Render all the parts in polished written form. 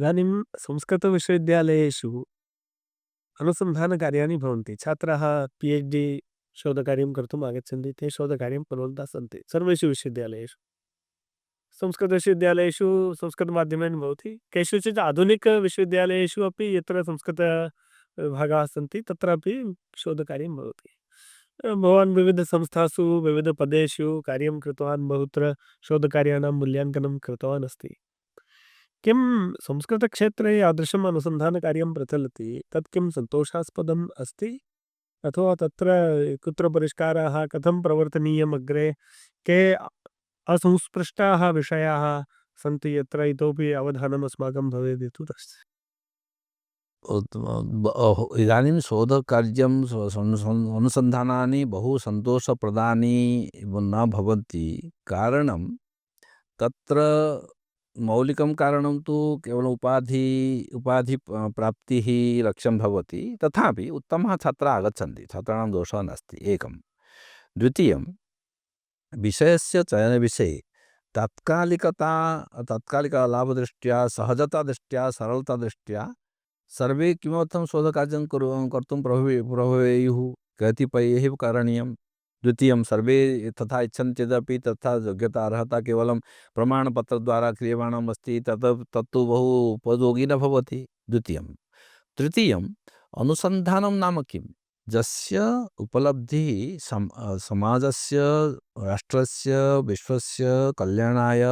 इदानीं संस्कृतविश्वविद्यालयेषु अनुसन्धानकार्याणि भवन्ति। छात्राः PhD शोधकार्यं कर्तुम् आगच्छन्ति। ते शोधकार्यं कुर्वन्तः सन्ति सर्वेषु विश्वविद्यालयेषु। संस्कृतविश्वविद्यालयेषु संस्कृतमाध्यमेन भवति। केषुचित् आधुनिकविश्वविद्यालयेषु अपि यत्र संस्कृत विभागाः सन्ति तत्रापि शोधकार्यं भवति। भवान् विविधसंस्थासु विविधपदेषु कार्यं कृतवान्, बहुत्र शोधकार्याणां मूल्याङ्कनं कृतवान् अस्ति। किं संस्कृतक्षेत्रे यादृशम् अनुसन्धानकार्यं प्रचलति तत् किं सन्तोषास्पदम् अस्ति? अथवा तत्र कुत्र परिष्काराः कथं प्रवर्तनीयम् अग्रे? के असंस्पृष्टाः विषयाः सन्ति यत्र इतोपि अवधानम् अस्माकं भवेत् इति तस्य। इदानीं शोधकार्यं अनुसन्धानानि बहु सन्तोषप्रदानि न भवन्ति। कारणं तत्र मौलिकं कारणं तु केवलम् उपाधि प्राप्तिः लक्ष्यं भवति। तथापि उत्तमाः छात्राः आगच्छन्ति, छात्राणां दोषः नास्ति एकं। द्वितीयं, विषयस्य चयनविषये तात्कालिकलाभदृष्ट्या, सहजतादृष्ट्या, सरलतादृष्ट्या सर्वे किमर्थं शोधकार्यं कर्तुं प्रभवेयुः, कतिपयैः करणीयं। द्वितीयं, सर्वे तथा इच्छन्ति चेदपि तथा योग्यता अर्हता केवलं प्रमाणपत्रद्वारा क्रियमाणम् अस्ति, तत्तु बहु उपयोगी न भवति। द्वितीयं। तृतीयम्, अनुसन्धानं नाम किं? यस्य उपलब्धिः समाजस्य, राष्ट्रस्य, विश्वस्य कल्याणाय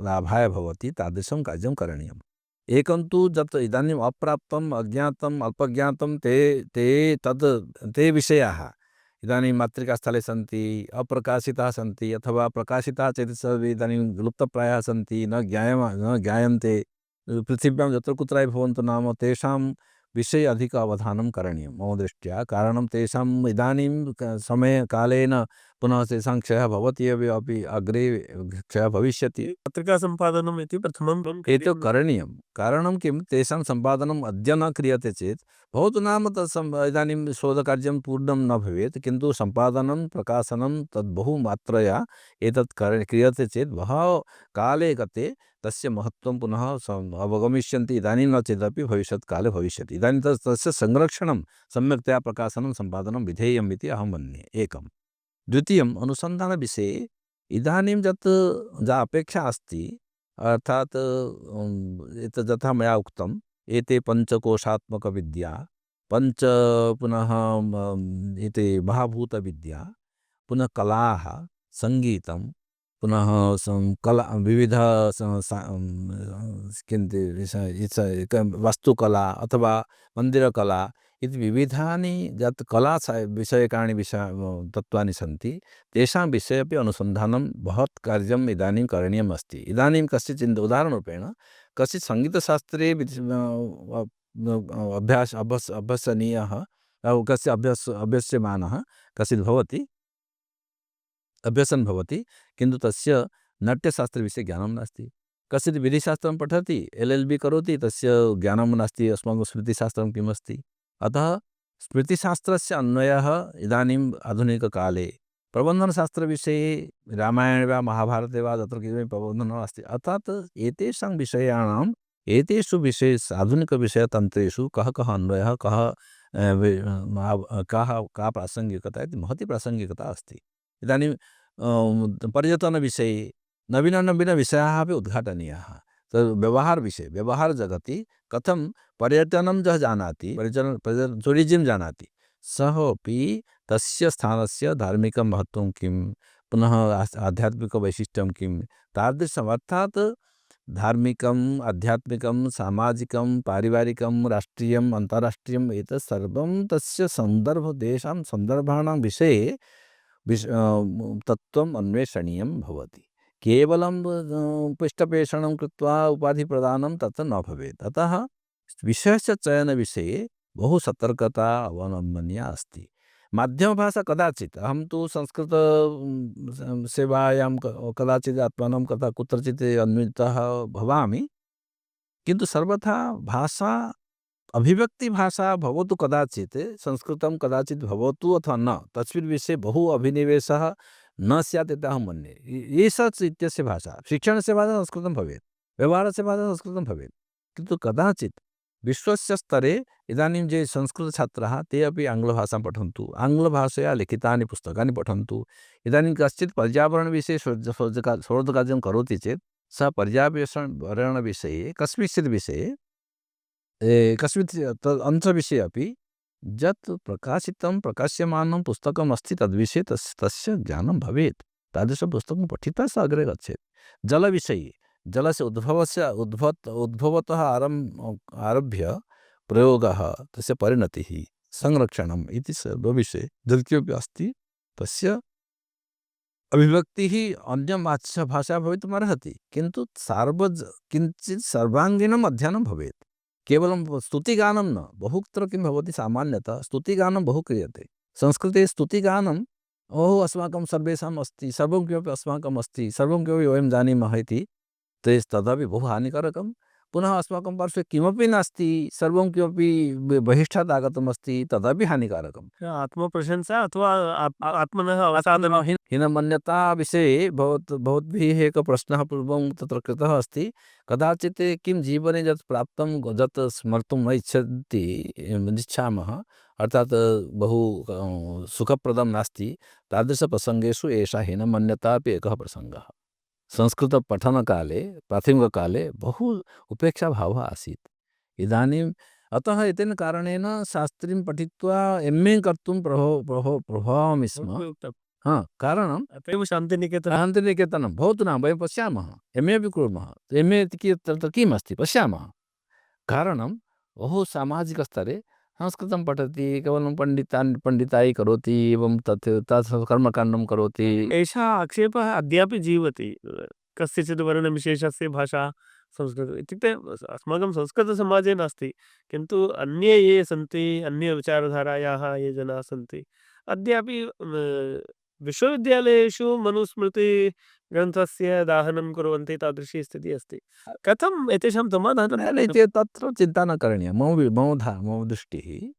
लाभाय भवति, तादृशं कार्यं करणीयम्। एकं तु यत् इदानीम् अप्राप्तम्, अज्ञातम्, अल्पज्ञातं ते विषयाः इदानीं मातृकास्थले सन्ति, अप्रकाशिताः सन्ति, अथवा प्रकाशिताः चेत् सर्वे इदानीं लुप्तप्रायाः सन्ति, न ज्ञायन्ते। पृथिव्यां यत्र कुत्रापि भवन्तु नाम तेषां विषये अधिक अवधानं करणीयं मम दृष्ट्या। कारणं तेषाम् इदानीं समयकालेन पुनः तेषां क्षयः भवति एव, अपि अग्रे क्षयः भविष्यति। पत्रिकासम्पादनम् इति प्रथमं एतत् करणीयं। कारणं किं, तेषां सम्पादनम् अद्य न क्रियते चेत् भवतु नाम इदानीं शोधकार्यं पूर्णं न भवेत्, किन्तु सम्पादनं, प्रकाशनं तद् बहु मात्रया एतत् क्रियते चेत् बहवः काले गते तस्य महत्त्वं पुनः अवगमिष्यन्ति। इदानीं न चेदपि भविष्यत्काले भविष्यति। इदानीं तस्य संरक्षणं, सम्यक्तया प्रकाशनं, सम्पादनं विधेयम् इति अहं मन्ये एकं। द्वितीयम्, अनुसन्धानविषये इदानीं या अपेक्षा अस्ति, अर्थात् एतत् यथा मया उक्तम्, एते पञ्चकोशात्मकविद्या, पुनः एते महाभूतविद्या, पुनः कलाः, सङ्गीतं, पुनः विविध वास्तुकला अथवा मन्दिरकला इति विविधानि यत् विषयकाणि तत्त्वानि सन्ति, तेषां विषये अपि अनुसन्धानं महत् कार्यम् इदानीं करणीयम् अस्ति। इदानीं कस्यचित् उदाहरणरूपेण कश्चित् सङ्गीतशास्त्रे अभ्यसनीयः, कस्य अभ्यस्यमानः कश्चित् भवति, अभ्यसनं भवति, किन्तु तस्य नाट्यशास्त्रविषये ज्ञानं नास्ति। कश्चित् विधिशास्त्रं पठति, LLB करोति, तस्य ज्ञानं नास्ति अस्माकं स्मृतिशास्त्रं किमस्ति। अतः स्मृतिशास्त्रस्य अन्वयः इदानीम् आधुनिककाले प्रबन्धनशास्त्रविषये रामायणे वा महाभारते वा तत्र किमपि प्रबन्धनं नास्ति। अर्थात् एतेषां विषयाणाम्, एतेषु विषयेषु आधुनिकविषयतन्त्रेषु कः अन्वयः, का प्रासङ्गिकता इति महती प्रासङ्गिकता अस्ति। इदानीं पर्यटनविषये नवीनविषयाः अपि उद्घाटनीयाः। व्यवहारविषये, व्यवहारजगति कथं पर्यटनं यः जानाति, टूरिजं जानाति, सः अपि तस्य स्थानस्य धार्मिकं महत्त्वं किं, पुनः आध्यात्मिकवैशिष्ट्यं किं, तादृशम् अर्थात् धार्मिकम्, आध्यात्मिकं, सामाजिकं, पारिवारिकं, राष्ट्रियम्, अन्ताराष्ट्रियम्, एतत् सर्वं तस्य तेषां सन्दर्भाणां विषये तत्त्वम् अन्वेषणीयं भवति। केवलं पृष्ठपेषणं कृत्वा उपाधिप्रदानं तत्र न भवेत्। अतः विषयस्य चयनविषये बहु सतर्कता अवलम्बनीया अस्ति। माध्यमभाषा कदाचित्, अहं तु संस्कृत सेवायां कदाचित् आत्मानं कुत्रचित् अन्वितः भवामि, किन्तु सर्वथा भाषा, अभिव्यक्तिभाषा भवतु कदाचित्, संस्कृतं कदाचित् भवतु अथवा न, तस्मिन् विषये बहु अभिनिवेशः न स्यात् इति अहं मन्ये। एषा इत्यस्य भाषा, शिक्षणस्य भाषा संस्कृतं भवेत्, व्यवहारस्य भाषा संस्कृतं भवेत्, किन्तु कदाचित् विश्वस्य स्तरे इदानीं ये संस्कृतछात्राः ते अपि आङ्ग्लभाषां पठन्तु, आङ्ग्लभाषया लिखितानि पुस्तकानि पठन्तु। इदानीं कश्चित् पर्यावरणविषये शोधकार्यं करोति चेत् सः पर्यावरणविषये कस्मिंश्चित् विषये कस्मिंश्चित् अंशविषये अपि यत् प्रकाशितं प्रकाश्यमानं पुस्तकम् अस्ति तद्विषये तस्य ज्ञानं भवेत्। तादृशं पुस्तकं पठित्वा सः अग्रे गच्छेत्। जलविषये जलस्य उद्भवतः आरभ्य प्रयोगः, तस्य परिणतिः, संरक्षणम् इति सर्वविषये यत् किमपि अस्ति तस्य अभिव्यक्तिः अन्यभाषया भवितुमर्हति, किन्तु किञ्चित् सर्वाङ्गीणम् अध्ययनं भवेत्। केवलं स्तुतिगानं न, बहुत्र किं भवति सामान्यतः स्तुतिगानं बहु क्रियते। संस्कृते स्तुतिगानं ओहो अस्माकं सर्वेषाम् अस्ति, सर्वं किमपि अस्माकम् अस्ति, सर्वं किमपि वयं जानीमः इति तदपि बहु हानिकारकं। पुनः अस्माकं पार्श्वे किमपि नास्ति, सर्वं किमपि बहिष्ठात् आगतम् अस्ति, तदपि हानिकारकम्। आत्मप्रशंसा अथवा आत्मनः अवसादनं हीनमन्यता विषये भवद्भिः एकः प्रश्नः पूर्वं तत्र कृतः अस्ति। कदाचित् किं जीवने यत् प्राप्तं यत् स्मर्तुं न इच्छामः, अर्थात् बहु सुखप्रदं नास्ति, तादृशप्रसङ्गेषु एषा हीनमन्यता अपि एकः प्रसङ्गः। संस्कृतपठनकाले प्राथमिककाले बहु उपेक्षाभावः आसीत्। इदानीम् अतः एतेन कारणेन शास्त्रीं पठित्वा MA कर्तुं प्रभवामि स्म। कारणम् अतएव शान्तिनिकेतनं भवतु न, वयं पश्यामः, MA अपि कुर्मः, MA इति तत्र किमस्ति पश्यामः। कारणं बहु सामाजिकस्तरे संस्कृतं पठति, केवलं पण्डिताई करोति, एवं तत् कर्मकाण्डं करोति। एषः आक्षेपः अद्यापि जीवति। कस्यचित् वर्णविशेषस्य भाषा संस्कृतम् इत्युक्ते अस्माकं संस्कृतसमाजे नास्ति, किन्तु अन्ये ये सन्ति, अन्यविचारधारायाः ये जनाः सन्ति, अद्यापि विश्वविद्यालयेषु मनुस्मृतिग्रन्थस्य दाहनं कुर्वन्ति, तादृशी स्थितिः अस्ति। कथम् एतेषां समाधानं? तत्र चिन्ता न करणीया। मम दृष्टिः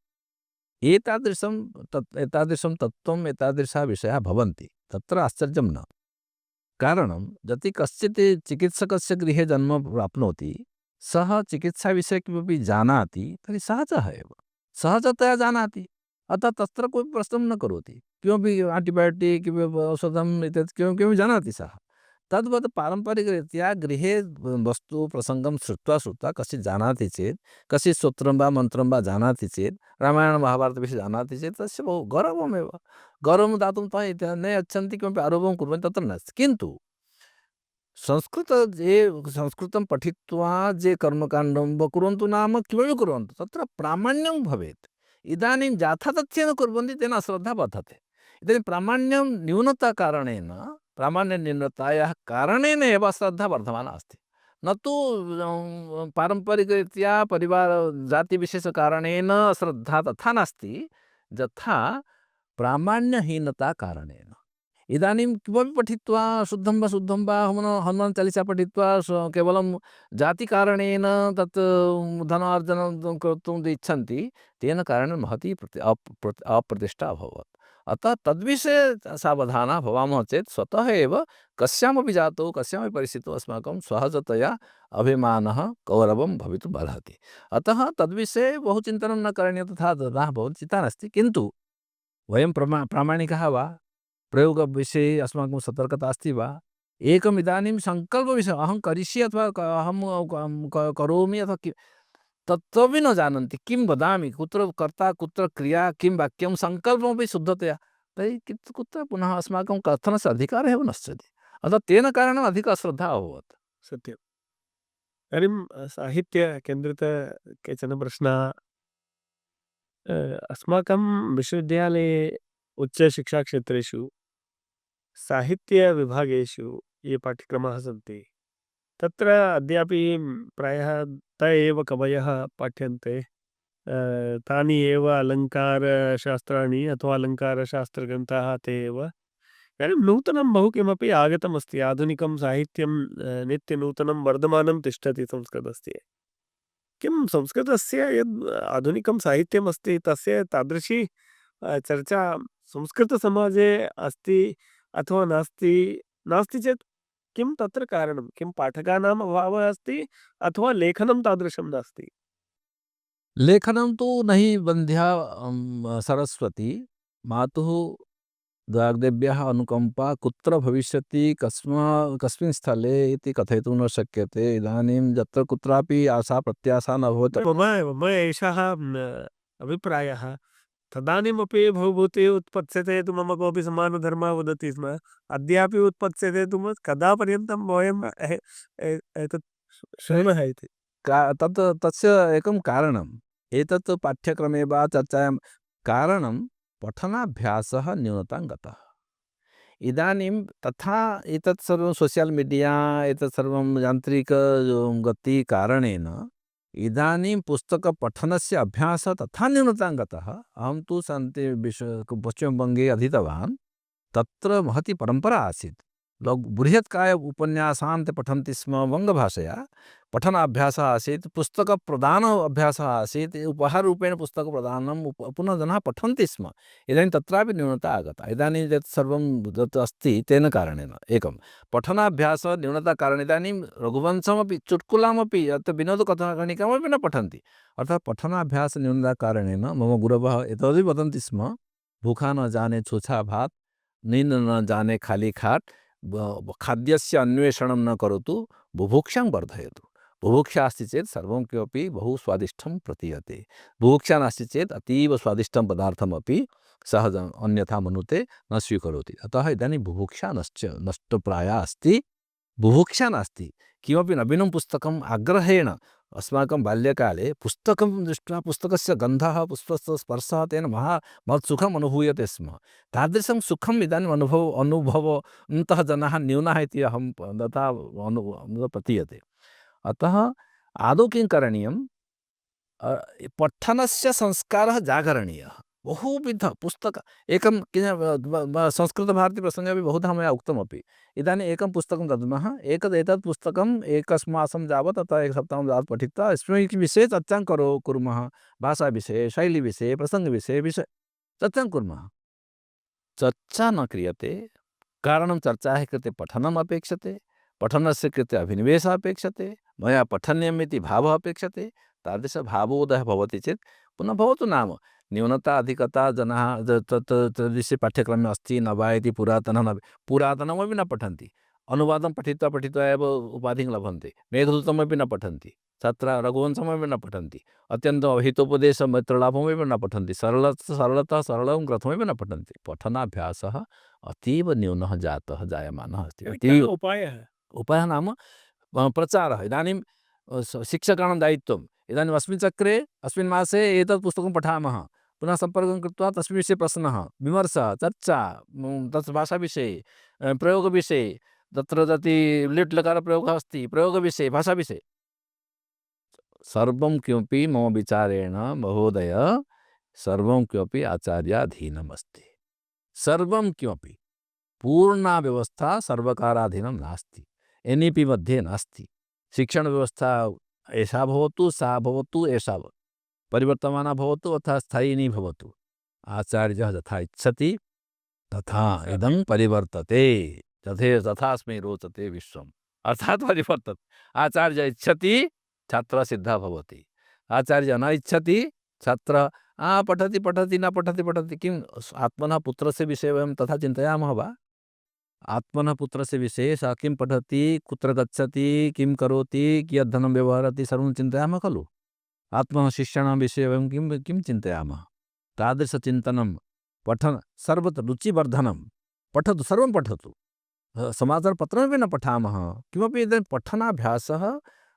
एतादृशं तत्त्वम्, एतादृशाः विषयाः भवन्ति, तत्र आश्चर्यं न। कारणं यदि कश्चित् चिकित्सकस्य गृहे जन्म प्राप्नोति, सः चिकित्साविषये किमपि जानाति तर्हि सहजः एव, सहजतया जानाति, अतः तत्र कोऽपि प्रश्नं न करोति। किमपि आण्टिबयोटिक्, किमपि औषधम् इत्यादि किमपि जानाति सः। तद्वत् पारम्परिकरीत्या गृहे वस्तु प्रसङ्गं श्रुत्वा कश्चित् जानाति चेत्, कश्चित् स्तोत्रं वा मन्त्रं वा जानाति चेत्, रामायणमहाभारतविषये जानाति चेत् तस्य बहु गौरवमेव। गौरवं दातुं न यच्छन्ति, किमपि आरोपं कुर्वन्ति, तत्र नास्ति। किन्तु संस्कृतं पठित्वा ये कर्मकाण्डं वा कुर्वन्तु, नाम किमपि कुर्वन्तु, तत्र प्रामाण्यं भवेत्। इदानीं यथातथ्येन कुर्वन्ति, तेन अश्रद्धा वर्धते। इदानीं प्रामाण्यन्यूनतायाः कारणेन एव अश्रद्धा वर्धमाना अस्ति, न तु पारम्परिकरीत्या जातिविशेषकारणेन अश्रद्धा तथा नास्ति, यथा प्रामाण्यहीनता कारणेन। इदानीं किमपि पठित्वा शुद्धं वा हनुमान् चालीसा पठित्वा केवलं जातिकारणेन तत् धनार्जनं कर्तुम् इच्छन्ति, तेन कारणेन महती अप्रतिष्ठा अभवत्। अतः तद्विषये सावधानाः भवामः चेत् स्वतः एव कस्यामपि जातौ, कस्यामपि परिस्थितौ अस्माकं सहजतया अभिमानः, गौरवं भवितुम् अर्हति। अतः तद्विषये बहु चिन्तनं न करणीयं, तथा न भवति, चिन्ता नास्ति। किन्तु वयं प्रामाणिकाः वा, प्रयोगविषये अस्माकं सतर्कता अस्ति वा, एकम् इदानीं सङ्कल्पविषये अहं करिष्ये अथवा अहं करोमि अथवा तत्त्वमपि न जानन्ति, किं वदामि, कुत्र कर्ता, कुत्र क्रिया, किं वाक्यं, सङ्कल्पमपि शुद्धतया, तर्हि कुत्र पुनः अस्माकं कथनस्य अधिकारः एव नश्यति। अतः तेन कारणेन अधिका श्रद्धा अभवत्। सत्यम्। इदानीं साहित्यकेन्द्रित केचन प्रश्नाः अस्माकं विश्वविद्यालये उच्चशिक्षाक्षेत्रेषु साहित्यविभागेषु ये पाठ्यक्रमाः सन्ति, तत्र अद्यापि प्रायः त एव कवयः पाठ्यन्ते, तानि एव अलङ्कारशास्त्राणि अथवा अलङ्कारशास्त्रग्रन्थाः ते एव। इदानीं नूतनं बहु किमपि आगतमस्ति, आधुनिकं साहित्यं नित्यनूतनं वर्धमानं तिष्ठति संस्कृतस्य। किं संस्कृतस्य यद् आधुनिकं साहित्यमस्ति तस्य तादृशी चर्चा संस्कृतसमाजे अस्ति अथवा नास्ति चेत् किं तत्र कारणं? किं पाठकानाम् अभावः अस्ति अथवा लेखनं तादृशं नास्ति? लेखनं तु नहि बन्ध्या सरस्वती मातुः वाग्देव्याः अनुकम्पा कुत्र भविष्यति कस्मिन् स्थले इति कथयितुं न शक्यते। इदानीं यत्र कुत्रापि आशा प्रत्याशा न भवति। मम एषः अभिप्रायः। तदानीमपि भवभूतिः उत्पत्स्यते तु मम कोऽपि समानधर्मः वदति स्म। अद्यापि उत्पत्स्यते तु कदा पर्यन्तं वयम् एतत् शृण्मः इति। तस्य एकं कारणम् एतत् पाठ्यक्रमे वा चर्चायां कारणं पठनाभ्यासः न्यूनतां गतः। इदानीं तथा एतत् सर्वं सोशल मीडिया एतत् सर्वं यान्त्रिक गतिकारणेन इदानीं पुस्तकपठनस्य अभ्यासः तथा न्यूनतां गतः। अहं तु पश्चिमबङ्गे अधीतवान्। तत्र महती परम्परा आसीत्। बृहत्काय उपन्यासान् ते पठन्ति स्म वङ्गभाषया। पठनाभ्यासः आसीत्, पुस्तकप्रदान अभ्यासः आसीत्, उपहाररूपेण पुस्तकप्रदानं पुनः जनाः पठन्ति स्म। इदानीं तत्रापि न्यूनता आगता। इदानीं यत् सर्वं यत् अस्ति तेन कारणेन एकं पठनाभ्यासः न्यूनताकारणेन इदानीं रघुवंशमपि चुट्कुलामपि अत्र विनोदकथाकणिकामपि न पठन्ति। अर्थात् पठनाभ्यासन्यूनताकारणेन मम गुरवः एतदपि वदन्ति स्म, भूखा न जाने छूछा भात, नींद न जाने खाली खाट, खाद्यस्य अन्वेषणं न करोतु, बुभुक्षां वर्धयतु। बुभुक्षा अस्ति चेत् सर्वं किमपि बहु स्वादिष्टं प्रतीयते। बुभुक्षा नास्ति चेत् अतीव स्वादिष्टं पदार्थमपि सः अन्यथा मनुते न स्वीकरोति। अतः इदानीं बुभुक्षा नष्टप्राया अस्ति। बुभुक्षा नास्ति। किमपि नवीनं पुस्तकम् आग्रहेण अस्माकं बाल्यकाले पुस्तकं दृष्ट्वा पुस्तकस्य गन्धः पुष्पस्य स्पर्शः तेन महत् सुखम् अनुभूयते स्म। तादृशं सुखम् इदानीम् अनुभवन्तः जनाः न्यूनाः इति अहं तथा प्रतीयते। अतः आदौ किं करणीयं, पठनस्य संस्कारः जागरणीयः। बहुविध पुस्तक एकं संस्कृतभारतीप्रसङ्गे अपि बहुधा मया उक्तमपि। इदानीम् एकं पुस्तकं दद्मः, एतत् पुस्तकम् एकमासं यावत् अथवा एकसप्ताहं यावत् पठित्वा अस्मिन् विषये चर्चां कुर्मः। भाषाविषये, शैलीविषये, प्रसङ्गविषये चर्चां कुर्मः। चर्चा न क्रियते। कारणं चर्चायाः कृते पठनम् अपेक्षते, पठनस्य कृते अभिनिवेशः अपेक्षते, मया पठनीयम् इति भावः अपेक्षते। तादृशभावोदयः भवति चेत् पुनः भवतु नाम न्यूनता अधिकता जनाः तद्विषये पाठ्यक्रमे अस्ति न वा इति पुरातनमपि न पठन्ति। अनुवादं पठित्वा एव उपाधिं लभन्ते। मेघदूतमपि न पठन्ति। तत्र रघुवंशमपि न पठन्ति। अत्यन्तं हितोपदेशमित्रलाभमपि न पठन्ति। सरलं ग्रन्थमपि न पठन्ति। पठनाभ्यासः अतीव न्यूनः जायमानः अस्ति। उपायः नाम प्रचारः। इदानीं शिक्षकाणां दायित्वम्। इदानीम् अस्मिन् चक्रे अस्मिन् मासे एतत् पुस्तकं पठामः, पुनः सम्पर्कं कृत्वा तस्मिन् विषये प्रश्नः, विमर्शः, चर्चा, तत् भाषाविषये, प्रयोगविषये, तत्र यदि लिट् लकारप्रयोगः अस्ति प्रयोगविषये, भाषाविषये सर्वं किमपि मम विचारेण महोदय सर्वं किमपि आचार्याधीनम् अस्ति। सर्वं किमपि पूर्णा व्यवस्था सर्वकाराधीनं नास्ति। NEP मध्ये नास्ति। शिक्षणव्यवस्था एषा भवतु, सा भवतु, एषा परिवर्तमाना भवतु अथवा स्थायिनी भवतु। आचार्यः यथा इच्छति तथा इदं परिवर्तते। तथास्मै रोचते विश्वम्। अर्थात् परिवर्तते। आचार्य इच्छति छात्रः सिद्धः भवति। आचार्य न इच्छति छात्र पठति न पठति। किम् आत्मनः पुत्रस्य विषये वयं तथा चिन्तयामः वा? आत्मनः पुत्रस्य विषये सः किं पठति, कुत्र गच्छति, किं करोति, कियत् धनं व्यवहरति सर्वं चिन्तयामः खलु। आत्मनः शिष्याणां विषये वयं किं चिन्तयामः? तादृशचिन्तनं सर्वत्र रुचिवर्धनं पठतु, सर्वं पठतु। समाचारपत्रमपि न पठामः, किमपि इदानीं पठनाभ्यासः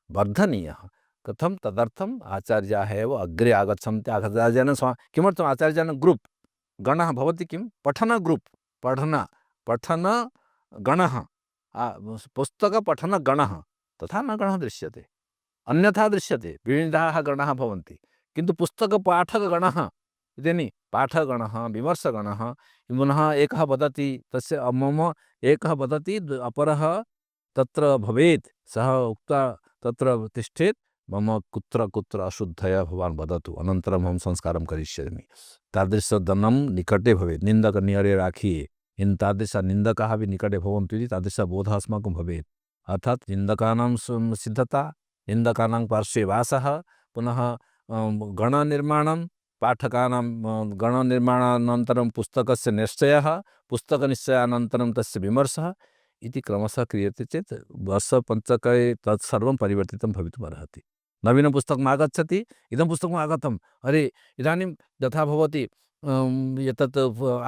वर्धनीयः। कथं? तदर्थम् आचार्याः एव अग्रे आगच्छन्ति। आचार्याणां किमर्थम् आचार्याणां ग्रुप् गणः भवति? किं पठनग्रुप्, पठनगणः, पुस्तकपठनगणः तथा न गणः दृश्यते। अन्यथा दृश्यते, विविधाः गणाः भवन्ति, किन्तु पुस्तकपाठकगणः इदानीं पाठगणः, विमर्शगणः, पुनः एकः वदति तस्य मम एकः वदति अपरः तत्र भवेत्, सः उक्त्वा तत्र तिष्ठेत्, मम कुत्र अशुद्धया भवान् वदतु, अनन्तरम् अहं संस्कारं करिष्यामि। तादृशधनं निकटे भवेत्। निन्दक नियरे राखिए, तादृश निन्दकाः अपि निकटे भवन्तु इति तादृशबोधः अस्माकं भवेत्। अर्थात निंदकानां सिद्धता, निंदकानां पार्श्वे वासः, पुनः गणनिर्माणं, पाठकानां गणनिर्माणानन्तरं पुस्तकस्य निश्चयः, पुस्तकनिश्चयानन्तरं तस्य विमर्शः इति क्रमशः क्रियते चेत् वर्षपञ्चके तत्सर्वं परिवर्तितं भवितुमर्हति। नवीनं पुस्तकम् आगच्छति, इदं पुस्तकम् आगतम्, अरे इदानीं यथा भवति एतत्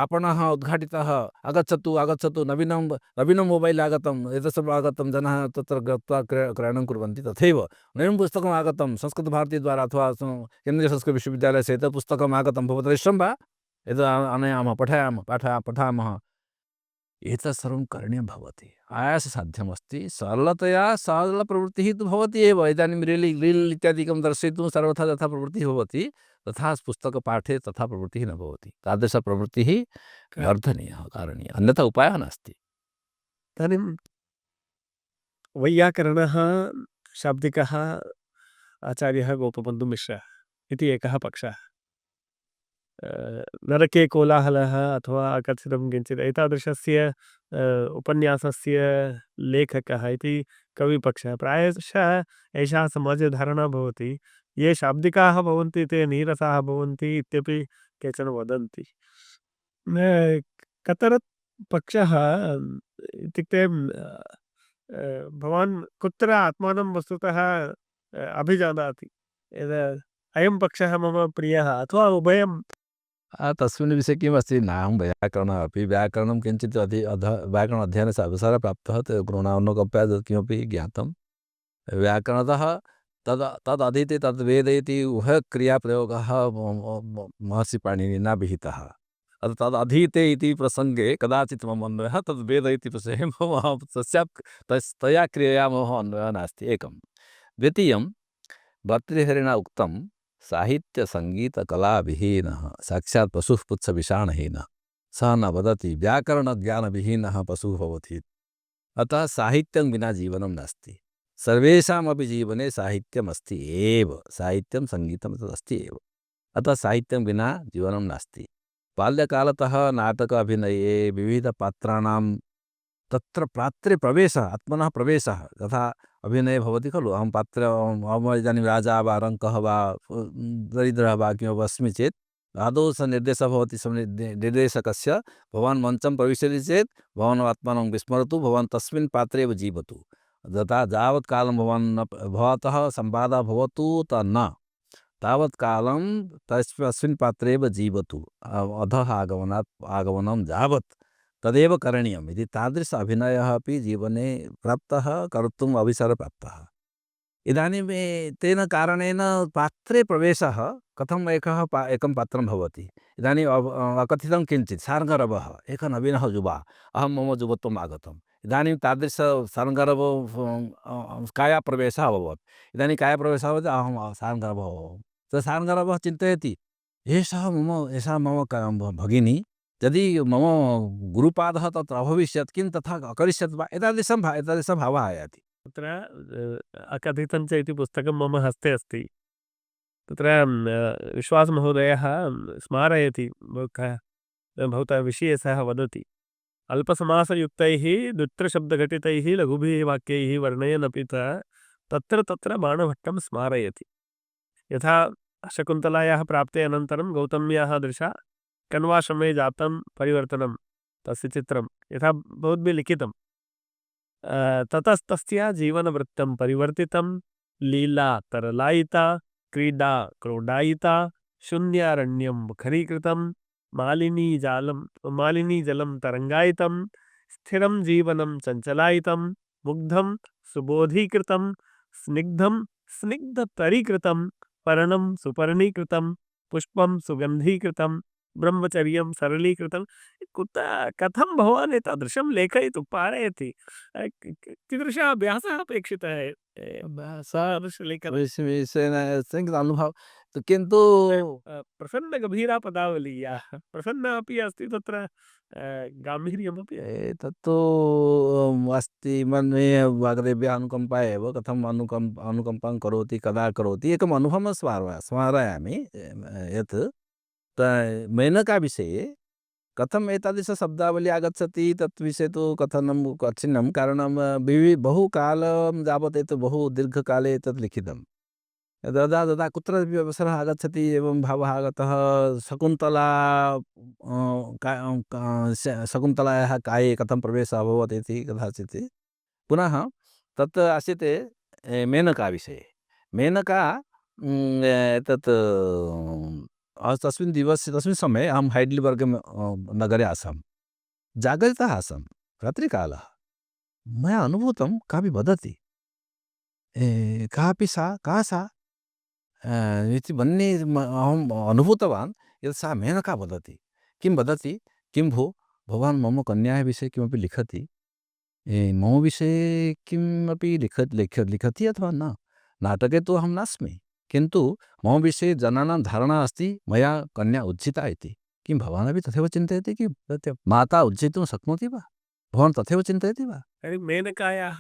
आपणः उद्घाटितः, आगच्छतु आगच्छतु, नवीनं नवीनं मोबैल् आगतम्, एतत् सर्वम् आगतं, जनाः तत्र गत्वा क्रयणं कुर्वन्ति। तथैव नवीनं पुस्तकम् आगतं संस्कृतभारतीद्वारा अथवा केन्द्रीयसंस्कृतविश्वविद्यालयस्य एतत् पुस्तकम् आगतं, भवतः इष्टं वा? एतत् आनयामः, पठामः। एतत् सर्वं करणीयं भवति, आयाससाध्यमस्ति, सरलतया सरलप्रवृत्तिः तु भवति एव। इदानीं रील् इत्यादिकं दर्शयितुं सर्वथा यथा प्रवृत्तिः भवति, तथा पुस्तकपाठे तथा प्रवृत्तिः न भवति। तादृशप्रवृत्तिः वर्धनीया, कारणीया, अन्यथा उपायः नास्ति। इदानीं वैयाकरणः, शाब्दिकः आचार्यः गोपबन्धुमिश्रः इति एकः पक्षः। नरके कोलाहलः अथवा कथितं किञ्चित् एतादृशस्य उपन्यासस्य लेखकः इति कविपक्षः। प्रायशः एषा समाजे धारणा भवति, ये शाब्दिकाः भवन्ति ते नीरसाः भवन्ति इत्यपि केचन वदन्ति। कतरत् पक्षः इत्युक्ते भवान् कुत्र आत्मानं वस्तुतः अभिजानाति, अयं पक्षः मम प्रियः अथवा उभयं? तस्मिन् विषये किमस्ति, नाहं वैयाकरणः अपि, व्याकरणं किञ्चित् व्याकरण अध्ययनस्य अवसरः प्राप्तः, गुरूणामनुकम्पया तत् किमपि ज्ञातं। व्याकरणतः तदधीते तद्वेदेति उभयः क्रियाप्रयोगः महर्षि पाणिनिना विहितः। तदधीते इति प्रसङ्गे कदाचित् मम अन्वयः, तद्वेद इति प्रसङ्गे तया क्रियया मम अन्वयः नास्ति, एकं। द्वितीयं, भर्तृहरिणा उक्तं, साहित्यसङ्गीतकलाविहीनः साक्षात् पशुः पुच्छविषाणहीनः सः न वदति व्याकरणज्ञानविहीनः पशुः भवति। अतः साहित्यं विना जीवनं नास्ति। सर्वेषामपि जीवने साहित्यमस्ति एव, साहित्यं सङ्गीतं तदस्ति एव। अतः साहित्यं विना जीवनं नास्ति। बाल्यकालतः नाटक अभिनये विविधपात्राणां तत्र पात्रे प्रवेशः, आत्मनः प्रवेशः, तथा अभिनये भवति खलु। अहं इदानीं राजा वा रङ्कः वा दरिद्रः वा किमपि अस्मि चेत् आदौ स निर्देशः भवति, निर्देशकस्य। भवान् मञ्चं प्रविशति चेत् भवान् आत्मानं विस्मरतु, भवान् तस्मिन् पात्रे एव जीवतु। यावत् कालं भवतः संवादः भवतु त न, तावत् कालं तस्मिन् पात्रे एव जीवतु, अधः आगमनं यावत् तदेव करणीयम् इति। तादृश अभिनयः अपि जीवने प्राप्तः, कर्तुम् अवसरः प्राप्तः। इदानीं तेन कारणेन पात्रे प्रवेशः कथम् एकं पात्रं भवति। इदानीम् अकथितं किञ्चित् सारङ्गरवः एकः नवीनः युवा, अहं मम युवत्वम् आगतम्। इदानीं तादृश सारङ्गरव कायाप्रवेशः अभवत्। इदानीं कायाप्रवेशः भवति, अहं सारङ्गरवः अभवम्। सः सारङ्गरवः चिन्तयति, एषा मम भगिनी, यदि मम गुरुपादः तत्र अभविष्यत् किं तथा अकरिष्यत् वा, एतादृशं भावः आयाति। तत्र अकथितं च इति पुस्तकं मम हस्ते अस्ति। तत्र विश्वासमहोदयः स्मारयति, भवतः विषये सः वदति, अल्पसमासयुक्तैः द्वित्रशब्दघटितैः लघुभिः वाक्यैः वर्णयन्नपि तत्र बाणभट्टं स्मारयति। यथा शकुन्तलायाः प्राप्ते अनन्तरं गौतम्याः दृशा कण्वाश्रमे जातं परिवर्तनं, तस्य चित्रं यथा भवद्भिः लिखितं, ततस्तस्य जीवनवृत्तं परिवर्तितं, लीला तरलायिता, क्रीडा क्रोडायिता, शून्यारण्यं मुखरीकृतं, मालिनी जलं तरंगायितं, स्थिरं जीवनं चञ्चलायितं, मुग्धं सुबोधीकृतं, स्निग्धं स्निग्धतरीकृतं, पर्णं सुपर्णीकृतं, पुष्पं सुगन्धीकृतं, ब्रह्मचर्यं सरलीकृतं। कथं भवान् एतादृशं लेखयितुं पारयति? कीदृशः अभ्यासः अपेक्षितः अनुभव, किन्तु प्रसन्न गभीरा पदावली, प्रसन्न अपि अस्ति, तत्र गाम्भीर्यमपि तत्तु अस्ति मन्ये। वाग्देव्याः अनुकम्पा एव, कथम् अनुकम्पां करोति, कदा करोति, एकम् अनुभवं स्मारयामि। यत् मेनका विषये कथम् एतादृशशब्दावली आगच्छति तत् विषये तु कथनं कठिनं, कारणं बहुकालं यावत् एतत् बहु दीर्घकाले एतत् लिखितं। यदा यदा कुत्रापि अवसरः आगच्छति एवं भावः आगतः, शकुन्तला शकुन्तलायाः काये कथं प्रवेशः अभवत् इति कदाचित्। पुनः तत् आसीत् मेनकाविषये। मेनका एतत् तस्मिन् समये अहं हैड्लिबर्ग् नगरे आसम्। जागरितः आसम्, रात्रिकालः। मया अनुभूतं कापि वदति, कापि सा, का सा इति मन्ये अहम् अनुभूतवान् यत् सा मेनका वदति। किं वदति, किं भो, भवान् मम कन्यायाः विषये किमपि लिखति? मम विषये किमपि लिखति अथवा न? नाटके तु अहं नास्मि, किन्तु मम विषये जनानां धारणा अस्ति मया कन्या उज्झिता इति। किं भवानपि तथैव चिन्तयति किं? सत्यं। माता उज्झितुं शक्नोति वा? भवान् तथैव चिन्तयति वा? तर्हि मेनकायाः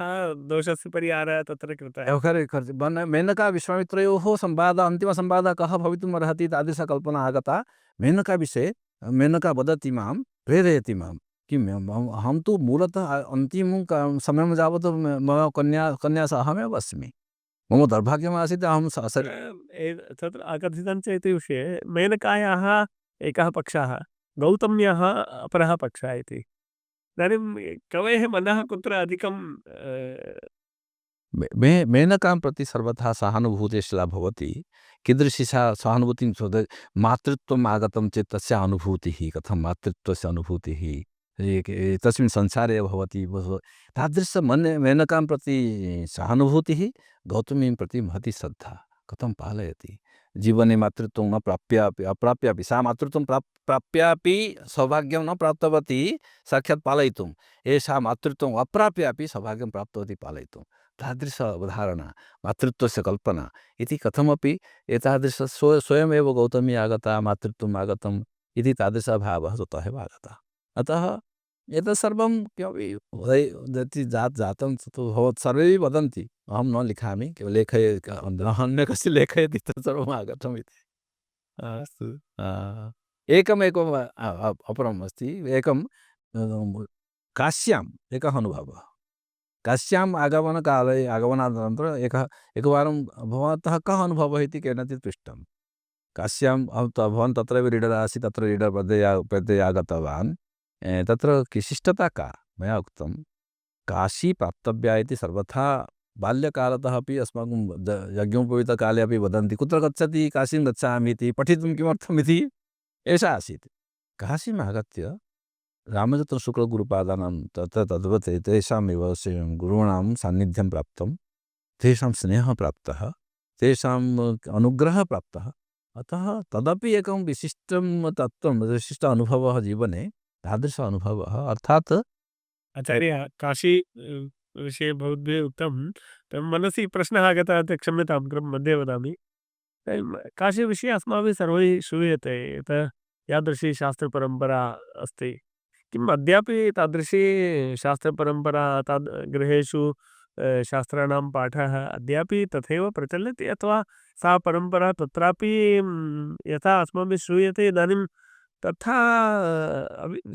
दोषस्य परिहारः तत्र कृतः। मेनका विश्वामित्रयोः संवादः, अन्तिमसंवादः कः भवितुम् अर्हति तादृशकल्पना आगता। मेनका विषये मेनका वदति मां, प्रेरयति मां। किम् अहं तु मूलतः अन्तिमं समयं यावत् मम कन्या सह अहमेव अस्मि। मम दौर्भाग्यमासीत् अहं तत्र अकथितं च इति विषये मेनकायाः एकः पक्षः, गौतम्याः अपरः पक्षः इति। इदानीं कवेः मनः कुत्र अधिकं मेनकां प्रति सर्वथा सहानुभूतिशीला भवति। कीदृशी सा सहानुभूतिं मातृत्वम् आगतं चेत् तस्य अनुभूतिः कथं, मातृत्वस्य अनुभूतिः तस्मिन् संसारे भवति। मेनकां प्रति सहानुभूतिः, गौतमीं प्रति महती श्रद्धा कथं पालयति। जीवने मातृत्वं न अप्राप्यापि सा मातृत्वं प्राप्यापि सौभाग्यं न प्राप्तवती साक्षात् पालयितुम्, एषा मातृत्वम् अप्राप्यापि सौभाग्यं प्राप्तवती पालयितुं। तादृश अवधारणा, मातृत्वस्य कल्पना इति कथमपि एतादृश स्वयमेव गौतमी आगता, मातृत्वम् आगतम् इति तादृशभावः स्वतः एव आगतः। अतः एतत् सर्वं किमपि जातं तु सर्वे वदन्ति, अहं न लिखामि, अन्य कस्य लेखयति तत् सर्वम् आगतम् इति। अस्तु। एकमेकम् अपरम् अस्ति, एकं काश्याम् एकः अनुभवः। काश्याम् आगमनानन्तरम् एकवारं भवतः कः अनुभवः इति केनचित् पृष्टं। काश्यां भवान् तत्रैव रीडर् आसीत्, तत्र रीडर् मध्ये आगतवान्। तत्र विशिष्टता का? मया उक्तं काशी प्राप्तव्या इति सर्वथा बाल्यकालतः अपि अस्माकं यज्ञोपवीतकाले अपि वदन्ति, कुत्र गच्छति, काशीं गच्छामि इति, पठितुं किमर्थम् इति, एषा आसीत्। काशीम् आगत्य रामचन्द्रशुक्लगुरुपादानां तद्वत् तेषामेव गुरूणां सान्निध्यं प्राप्तं, तेषां स्नेहः प्राप्तः, तेषाम् अनुग्रहः प्राप्तः। अतः तदपि एकं विशिष्टं तत्त्वं, विशिष्ट अनुभवः जीवने। तादृश अनुभवः अर्थात् आचार्य काशी विषये भवद्भिः उक्तं, मनसि प्रश्नः आगतः, क्षम्यतां मध्ये वदामि। काशीविषये अस्माभिः सर्वैः श्रूयते यत् यादृशी शास्त्रपरम्परा अस्ति। किम् अद्यापि तादृशी शास्त्रपरम्परा गृहेषु शास्त्राणां पाठः अद्यापि तथैव प्रचलति, अथवा सा परम्परा तत्रापि यथा अस्माभिः श्रूयते इदानीं तथा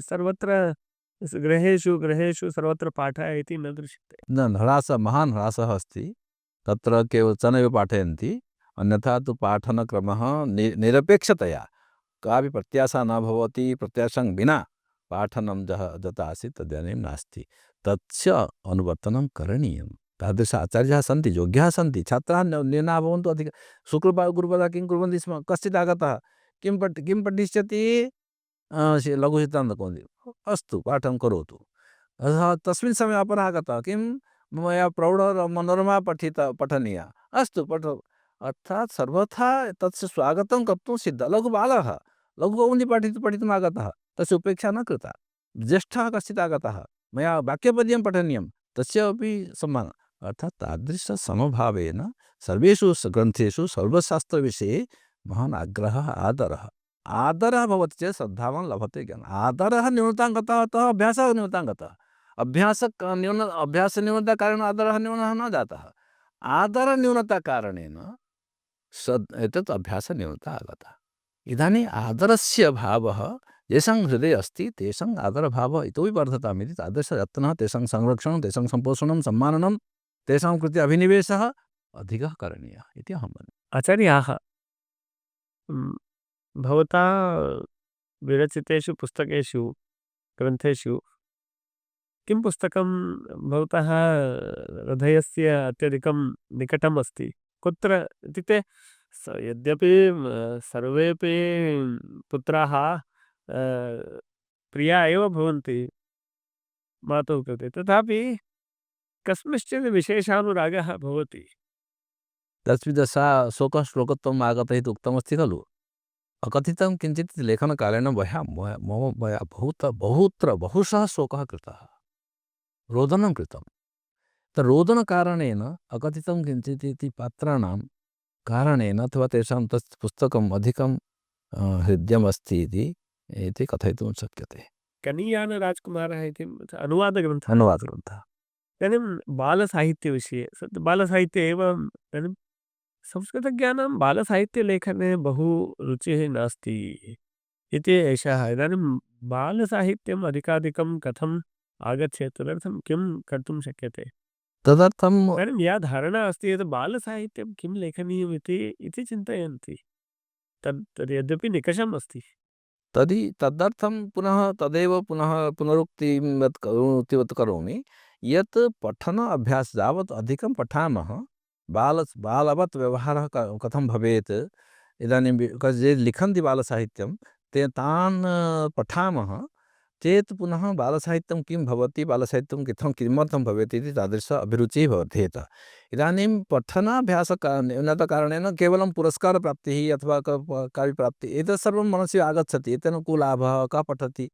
सर्वत्र गृहेषु सर्वत्र पाठः इति न दृश्यते। न महान् ह्रासः अस्ति। तत्र केवचन एव पाठयन्ति, अन्यथा तु पाठनक्रमः निरपेक्षतया कापि प्रत्याशा न भवति। प्रत्याशां विना पाठनं यथा आसीत् तदिदानीं नास्ति। तस्य अनुवर्तनं करणीयं। तादृश आचार्याः सन्ति, योग्याः सन्ति, छात्राः न्यूनाः भवन्तु अधिक। गुरुपदा किं कुर्वन्ति स्म, कश्चित् आगतः किं पठिष्यति, लघुसिद्धान्तकौमुदी, अस्तु पाठं करोतु। तस्मिन् समये अपरः आगतः, किं मया प्रौढमनोरमा पठनीया, अस्तु पठो। अर्थात् सर्वथा तस्य स्वागतं कर्तुं सिद्धः। लघुबालः लघुकौमुदी पठितुम् आगतः, तस्य उपेक्षा न कृता। ज्येष्ठः कश्चित् आगतः, मया वाक्यपद्यं पठनीयं, तस्य अपि सम्मानः। अर्थात् तादृशसमभावेन सर्वेषु ग्रन्थेषु सर्वशास्त्रविषये महान् आग्रहः, आदरः भवति चेत् श्रद्धावान् लभते ज्ञानम्। आदरः न्यूनतां गतः, अतः अभ्यासः न्यूनतां गतः। अभ्यासन्यूनताकारणेन आदरः न्यूनः न जातः। आदरन्यूनताकारणेन एतत् अभ्यासन्यूनता आगता। इदानीम् आदरस्य भावः येषां हृदये अस्ति तेषाम् आदरभावः इतोपि वर्धतामिति तादृशयत्नः तेषां संरक्षणं तेषां सम्पोषणं सम्माननं तेषां कृते अभिनिवेशः अधिकः करणीयः इति अहं मन्ये। आचार्याः, म्, भवता विरचितेषु पुस्तकेषु ग्रन्थेषु किं पुस्तकं भवतः हृदयस्य अत्यधिकं निकटम् अस्ति? कुत्र इत्युक्ते यद्यपि सर्वेपि पुत्राः प्रिया एव भवन्ति मातुः कृते, तथापि कस्मिंश्चित् विशेषानुरागः भवति। तस्विदशा शोकः श्लोकत्वम् आगतः इति उक्तमस्ति खलु। अकथितं किञ्चित् लेखनकालेन मया बहुत्र बहुशः शोकः कृतः, रोदनं कृतं। रोदनकारणेन अकथितं किञ्चित् इति पात्राणां कारणेन अथवा तेषां तत् पुस्तकम् अधिकं हृद्यमस्ति इति कथयितुं शक्यते। कनीयान राजकुमारः इति अनुवादग्रन्थः। अनुवादग्रन्थः। इदानीं बालसाहित्यविषये बालसाहित्ये एव इदानीं संस्कृतज्ञानां बालसाहित्यलेखने बहु रुचिः नास्ति इति एषः। इदानीं बालसाहित्यम् अधिकाधिकं कथम् आगच्छेत्, तदर्थं किं कर्तुं शक्यते? तदर्थं इदानीं या धारणा अस्ति यत् बालसाहित्यं किं लेखनीयम् इति चिन्तयन्ति। तद् यद्यपि निकषम् अस्ति। तदर्थं पुनः तदेव पुनः पुनरुक्तिवत् करोमि यत् पठन अभ्यास यावत् अधिकं पठामः बालवत् व्यवहारः कथं भवेत्। इदानीं ये लिखन्ति बालसाहित्यं तान् पठामः चेत् पुनः बालसाहित्यं किं भवति, बालसाहित्यं किमर्थं भवेत् इति तादृश अभिरुचिः वर्धेत। इदानीं न्यूनताकारणेन केवलं पुरस्कारप्राप्तिः अथवा कार्यप्राप्तिः एतत् सर्वं मनसि आगच्छति। एतेन को लाभः, कः पठति।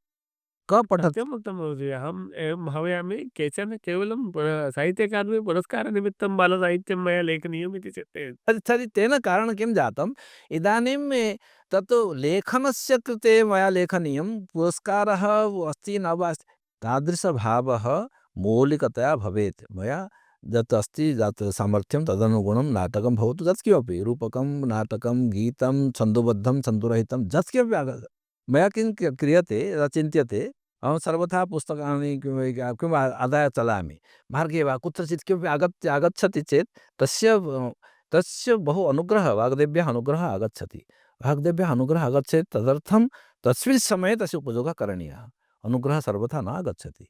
सत्यम् उक्तं महोदय। अहम् एवं भावयामि, केचन केवलं साहित्यकार्ये पुरस्कारनिमित्तं बालसाहित्यं मया लेखनीयम् इति चिन्तयन्ति। तर्हि तेन कारणं किं जातम्, इदानीं तत् लेखनस्य कृते मया लेखनीयं, पुरस्कारः अस्ति न वा अस्ति तादृशभावः मौलिकतया भवेत्। मया यत् अस्ति यत् सामर्थ्यं तदनुगुणं नाटकं भवतु, यत् किमपि रूपकं नाटकं गीतं छन्दोबद्धं छन्दोरहितं यत् किमपि मया किं क्रियते यदा चिन्त्यते अहं सर्वथा पुस्तकानि किम् आदाय चलामि। मार्गे वा कुत्रचित् किमपि आगच्छति चेत् तस्य बहु अनुग्रहः वाग्देव्यः अनुग्रहः आगच्छति। वाग्देव्यः अनुग्रहः आगच्छेत् तदर्थं तस्मिन् समये तस्य उपयोगः करणीयः। अनुग्रहः सर्वथा न आगच्छति।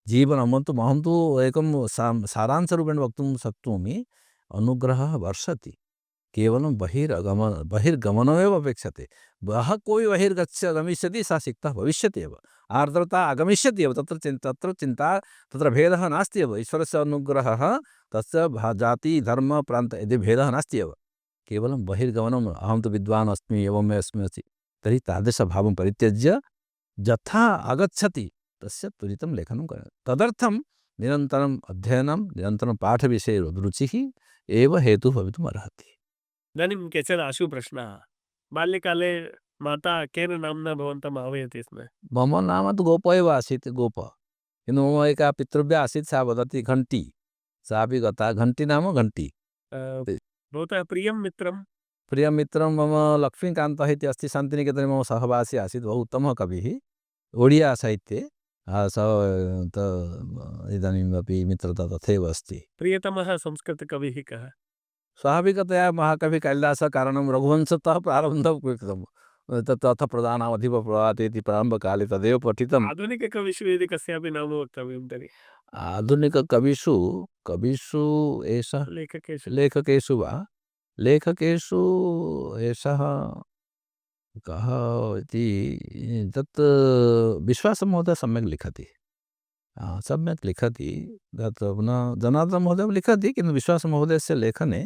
जीवनम् अहं तु एकं सारांशरूपेण वक्तुं शक्नोमि, अनुग्रहः वर्षति, केवलं बहिर्गमनमेव अपेक्षते। कोऽपि गमिष्यति सा सिक्तः भविष्यति एव, आर्द्रता आगमिष्यति एव, तत्र चिन्ता तत्र भेदः नास्ति एव। ईश्वरस्य अनुग्रहः तस्य जाति धर्म प्रान्त यदि भेदः नास्ति एव, केवलं बहिर्गमनम् अहं तु विद्वान् अस्मि एवम् अस्मि तर्हि तादृशभावं परित्यज्य यथा आगच्छति तस्य त्वरितं लेखनं करणीयं। तदर्थं निरन्तरम् अध्ययनं निरन्तरं पाठविषये रुचिः एव हेतुः भवितुम् अर्हति। इदानीं केचन आशु प्रश्नाः। बाल्यकाले माता केन नाम्ना भवन्तम् आह्वयति स्म? मम नाम तु गोप एव आसीत्, गोप। किन्तु मम एका पितृव्या आसीत्, सा वदति घण्टी, सापि गता। घण्टी नाम घण्टी। भवतः प्रियं मित्रं? प्रियमित्रं मम लक्ष्मीकान्तः इति अस्ति, शान्तिनिकेतने मम सहवासी आसीत्, बहु उत्तमः कविः ओडिया साहित्ये। इदानीमपि मित्रता तथैव अस्ति। प्रियतमः संस्कृतकविः कः? स्वाभाविकतया महाकवि कालिदासः। कारणं रघुवंशतः प्रारब्धं कृतं, तत् अथ प्रधानामधिप प्रभाते इति प्रारम्भकाले तदेव पठितम्। आधुनिककविषु यदि कस्यापि नाम वक्तव्यं तर्हि? आधुनिककविषु एषः लेखकेषु वा लेखकेषु एषः कः इति तत् विश्वासमहोदयः सम्यक् लिखति। सम्यक् लिखति। तत् पुनः जनार्दनमहोदयः लिखति, किन्तु विश्वासमहोदयस्य लेखने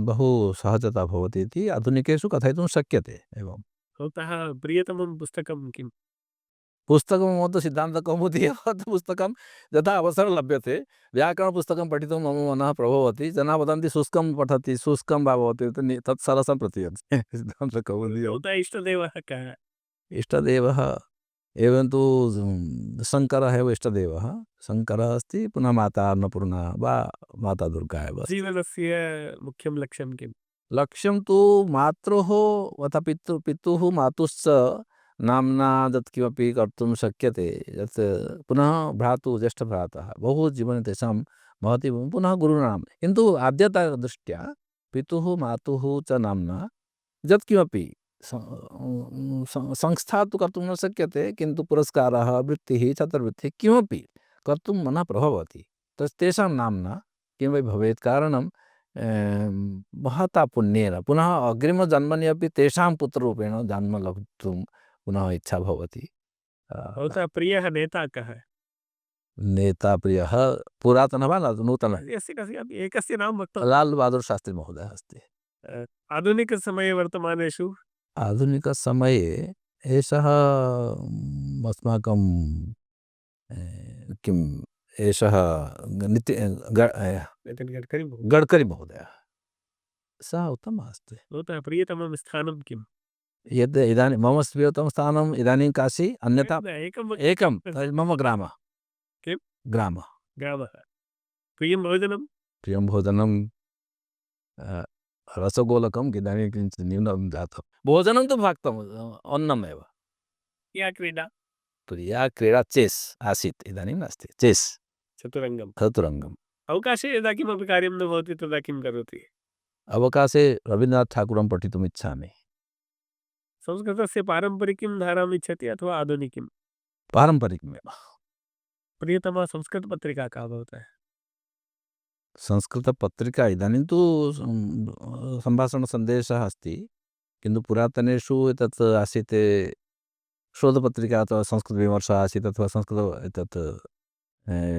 बहु सहजता भवति इति आधुनिकेषु कथयितुं शक्यते। एवं भवतः प्रियतमं पुस्तकं किम्? पुस्तकं मम तु सिद्धान्तकौमुदी एव पुस्तकं यथा अवसरः लभ्यते। व्याकरणपुस्तकं पठितुं मम मनः प्रभवति। जनाः वदन्ति शुष्कं पठति, शुष्कं वा भवति, तत् सरसं प्रतीयते। सिद्धान्तकौमुदी भवतः इष्टदेवः कः? इष्टदेवः एवं तु शङ्करः एव इष्टदेवः। शङ्करः अस्ति, पुनः माता अन्नपूर्णा वा माता दुर्गा एव। जीवनस्य मुख्यं लक्ष्यं किम्? लक्ष्यं तु मातुः अथ पितुः मातुश्च नाम्ना यत्किमपि कर्तुं शक्यते यत् पुनः भ्रातुः ज्येष्ठभ्रातः बहु जीवने तेषां महती पुनः गुरूणां किन्तु आद्यतादृष्ट्या पितुः मातुः च नाम्ना यत्किमपि संस्था तु कर्तुं न शक्यते किन्तु पुरस्कारः वृत्तिः छात्रवृत्तिः किमपि कर्तुं मनः प्रभवति तेषां नाम्ना किमपि भवेत् कारणं महता पुण्येन पुनः अग्रिमजन्मनि अपि तेषां पुत्ररूपेण जन्म लब्धुं पुनः इच्छा भवति। भवतः प्रियः नेता कः? नेता प्रियः पुरातनः वा नूतनः? एकस्य नाम वक्तव्यं। लाल् बहादुर् शास्त्री महोदयः अस्ति। आधुनिकसमये वर्तमानेषु आधुनिकसमये एषः अस्माकं किम् एषः नितिन गडकरी महोदय। गडकरी महोदयः सः उत्तमः अस्ति। भवतः प्रियतमं स्थानं किम्? यद् इदानीं मम प्रियतमं स्थानम् इदानीं काशी अन्यथा एकं मम ग्रामः। किं? ग्रामः। ग्रामः। प्रियं भोजनं? प्रियं भोजनं रसगोलकम् इदानीं किञ्चित् न्यूनं जातं। भोजनं तु भक्तम् अन्नमेव। या क्रीडा? प्रिया क्रीडा चेस् आसीत् इदानीं नास्ति चेस् चतुरङ्गम्। अवकाशे यदा किमपि कार्यं न भवति तदा किं करोति? अवकाशे रवीन्द्रनाथठाकुरं पठितुम् इच्छामि। संस्कृतस्य पारम्परिकीं धाराम् इच्छति अथवा आधुनिकीं? पारम्परिकमेव। प्रियतमा संस्कृतपत्रिका का भवतः? संस्कृतपत्रिका इदानीं तु सम्भाषणसन्देशः अस्ति किन्तु पुरातनेषु एतत् आसीत् शोधपत्रिका अथवा संस्कृतविमर्शः आसीत् अथवा संस्कृत एतत्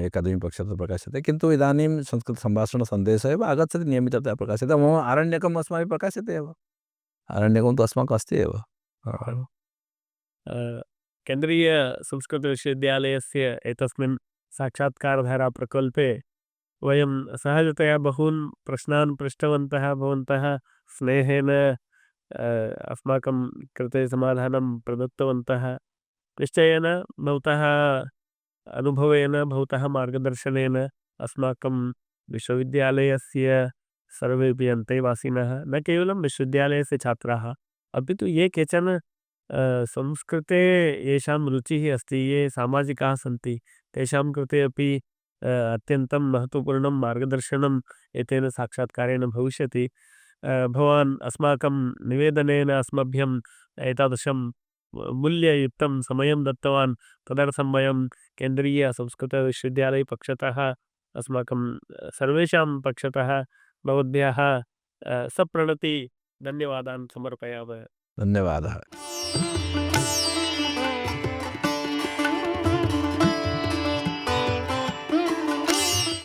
एकादेमी पक्षतः प्रकाश्यते किन्तु इदानीं संस्कृतसम्भाषणसन्देशः एव आगच्छति नियमिततया प्रकाश्यते। मम आरण्यकम् अस्माभिः प्रकाश्यते एव। आरण्यकं तु अस्माकम् अस्ति एव। केन्द्रीयसंस्कृतविश्वविद्यालयस्य एतस्मिन् साक्षात्कारधाराप्रकल्पे वयं सहजतया बहून् प्रश्नान् पृष्टवन्तः। भवन्तः स्नेहेन अस्माकं कृते समाधानं प्रदत्तवन्तः। निश्चयेन भवतः अनुभवेन भवतः मार्गदर्शनेन अस्माकं विश्वविद्यालयस्य सर्वेपि अन्तेवासिनः न केवलं विश्वविद्यालयस्य छात्राः अपि तु ये केचन संस्कृते येषां रुचिः अस्ति ये सामाजिकाः सन्ति तेषां कृते अपि अत्यन्तं महत्त्वपूर्णं मार्गदर्शनम् एतेन साक्षात्कारेण भविष्यति। भवान् अस्माकं निवेदनेन अस्मभ्यम् एतादृशं मूल्ययुक्तं समयं दत्तवान्। तदर्थं वयं केन्द्रीयसंस्कृतविश्वविद्यालयपक्षतः अस्माकं सर्वेषां पक्षतः भवद्भ्यः सप्रणति धन्यवादान् समर्पयामः। धन्यवादः।